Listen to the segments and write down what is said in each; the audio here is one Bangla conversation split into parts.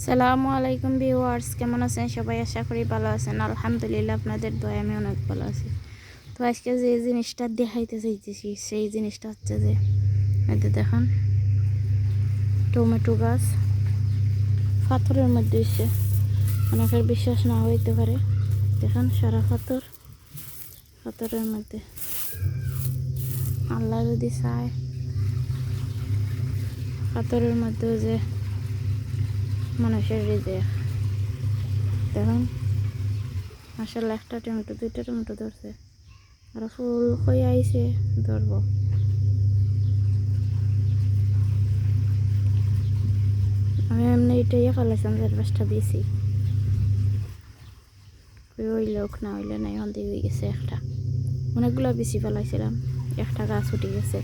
সালামু আলাইকুম ভিউয়ার্স, কেমন আছেন সবাই? আশা করি ভালো আছেন। আলহামদুলিল্লাহ, আপনাদের দয়ায় আমি অনেক ভালো আছি। তো আজকে যে জিনিসটা দেখাইতে চাইতেছি সেই জিনিসটা হচ্ছে যে এতে দেখুন টমেটো গাছ পাথরের মধ্যে এসে, অনেকের বিশ্বাস না হইতে পারে। দেখুন সারা পাথরের মধ্যে আল্লাহ যদি চায় পাথরের মধ্যেও যে মানুষের হৃদয়। দেখুন মাশাআল্লাহ, একটা টমেটো দুইটা টমেটো ধরছে, আর ফুল হয়ে আইছে ধরব। আমি এমনি এটাই ফেলাইছিলাম, 4-5টা দিয়েছি, হইলে হোক না হইলে নাই, অন্তি হয়ে গেছে একটা। অনেকগুলো বেশি ফেলাইছিলাম, একটা গাছ উঠে গেছে।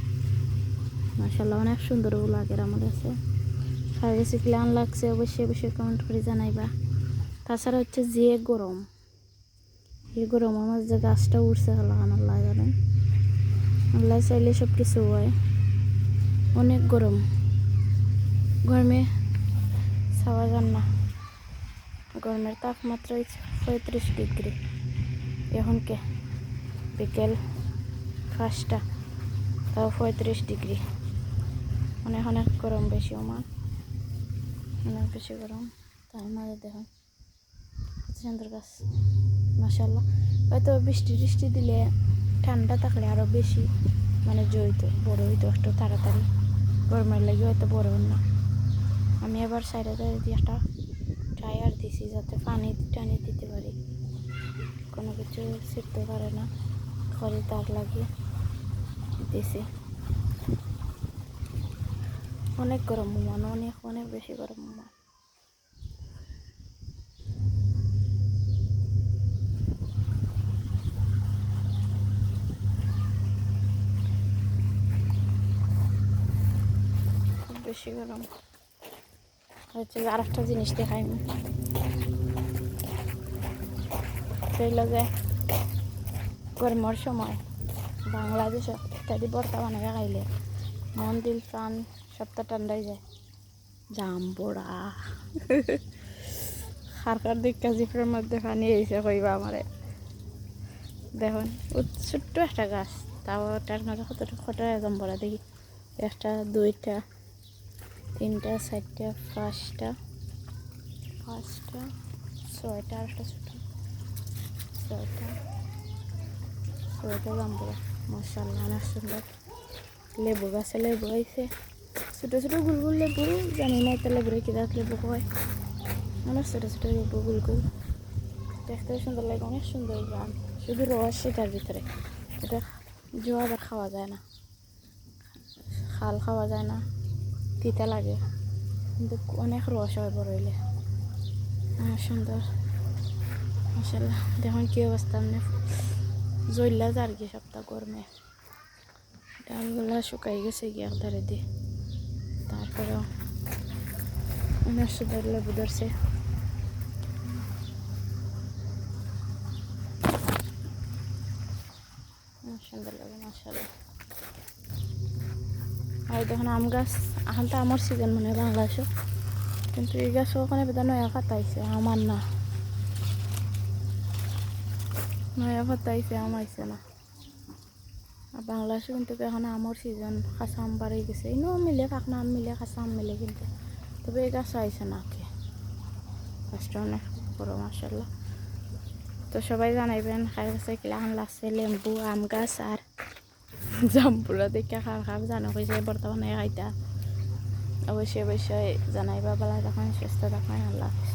মাশাআল্লাহ অনেক সুন্দর লাগে আমার কাছে। খাই গেছে ক্লান লাগছে, অবশ্যই অবশ্যই কমেন্ট করে জানাইবা। তাছাড়া হচ্ছে যে গরম, এই গরম আমার যে গাছটা উঠছে আল্লাহ জানেন, আল্লাহ চাইলে সব কিছু হয়। অনেক গরম, গরমে ছাওয়া যান না। গরমের তাপমাত্রা 35 ডিগ্রি। এখন কে বিকেল 5টা, তাও 35 ডিগ্রি। অনেক অনেক গরম, বেশি আমার অনেক বেশি গরম। তার মাঝে দেখুন কত সুন্দর গাছ, মাশাআল্লাহ। হয়তো বৃষ্টি দিলে, ঠান্ডা থাকলে আরও বেশি জড়িত বড় হইতো একটু তাড়াতাড়ি। গরমের লাগে হয়তো বড় না। আমি আবার সাইডে দিয়ে একটা টায়ার দিছি যাতে পানি টানি দিতে পারি, কোনো কিছু ছিটতে পারে না। খড়ি তার লাগিয়ে দিছি। অনেক গরম অনেক অনেক বেশি গরম খুব বেশি গরম হচ্ছে। আর একটা জিনিস দেখাই, সেই লাগে গরমের সময় বাংলাদেশে ইত্যাদি বর্তা বানায় খাইলে মন দিল প্রাণ সপ্তাহ ঠান্ডাই যায়। জাম্বুরা হারকার দিক কাজিপুরের মধ্যে পানি এসে কইবা আমারে। দেখুন ছোট্ট একটা গাছ, তাও তার মাঝে কতটা জাম্বুরা দেখি। 1টা 2টা 3টা 4টা 5টা 6টা, আর একটা ছোট 6টা জাম্বুরা। মাশাআল্লাহ অনেক সুন্দর। লেবু গাছে লেবু আইছে, ছোটো ছোটো গুলগুল লেবু, জানি না এটা লেবুরে কি দাঁত লেবু হয়। অনেক ছোটো ছোটো লেবু গুলগুল, দেখতে সুন্দর লাগে, অনেক সুন্দর গান। শুধু রস সেটার ভিতরে, এটা জোয়ার খাওয়া যায় না, খাল খাওয়া যায় না, তিতা লাগে, কিন্তু অনেক রস হয় বড় হইলে। অনেক সুন্দর মাশাআল্লাহ। দেখুন কি অবস্থা, মানে জ্বললা যার কি সপ্তাহ গরমে। ডালগুলা শুকাই গেছে গিয়ে একধারে দিয়ে। তারপরেও অনেক সুন্দর লেবু ধরছে। সুন্দর লাগে মাশাআল্লাহ। আর দেখুন আম গাছ, এখন তো আমের সিজন মনে হয় বাংলাদেশে, কিন্তু এই গাছও ওখানে বেদা নয়া পাতা আইছে, আমার না নয়া পাতা আইছে, আম আইছে না। আর বাংলাদেশে কিন্তু এখন আমের সিজন, কাঁচা আম বাড়ি গেছে, ইনো মিলে পাকনা আম মিলে কাঁচা আম মিলে, কিন্তু তবে এই গাছও আইছে না কে। গাছটা অনেক বড় মাশাআল্লাহ। তো সবাই জানাইবেন খাই গাছে কিলাখান লাগছে, লেম্বু আম গাছ আর জাম্বুরা দেখে খার খার জানো কইছে বর্তমানে খাইতা। অবশ্যই অবশ্যই জানাইবা। ভালো থাকুন, সুস্থ থাকুন, আল্লাহ হাফেজ।